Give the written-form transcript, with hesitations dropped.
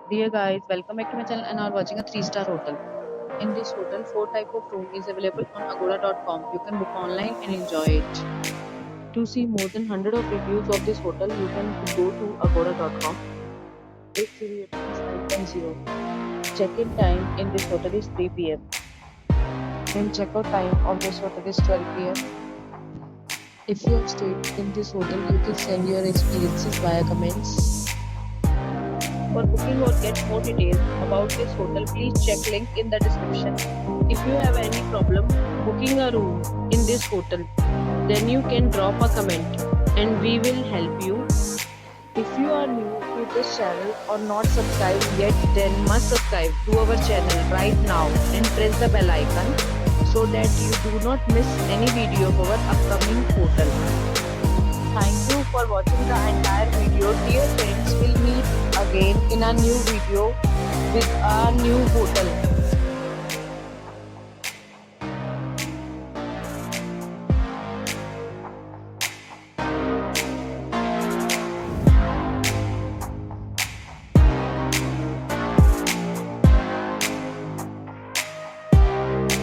Dear guys, welcome back to my channel and are watching a 3-star hotel. In this hotel, 4 type of room is available on agoda.com. You can book online and enjoy it. To see more than 100 of reviews of this hotel, you can go to agoda.com. Its review rating is 5.0. Check-in time in this hotel is 3 p.m. and check-out time of this hotel is 12 p.m. If you have stayed in this hotel, you can send your experiences via comments. For booking or get more details about this hotel, please check link in the description. If you have any problem booking a room in this hotel, then you can drop a comment and we will help you. If you are new to this channel or not subscribed yet, then must subscribe to our channel right now and press the bell icon so that you do not miss any video of our upcoming hotel. Thank you for watching the entire video. Dear friends, we'll meet again in a new video with a new hotel.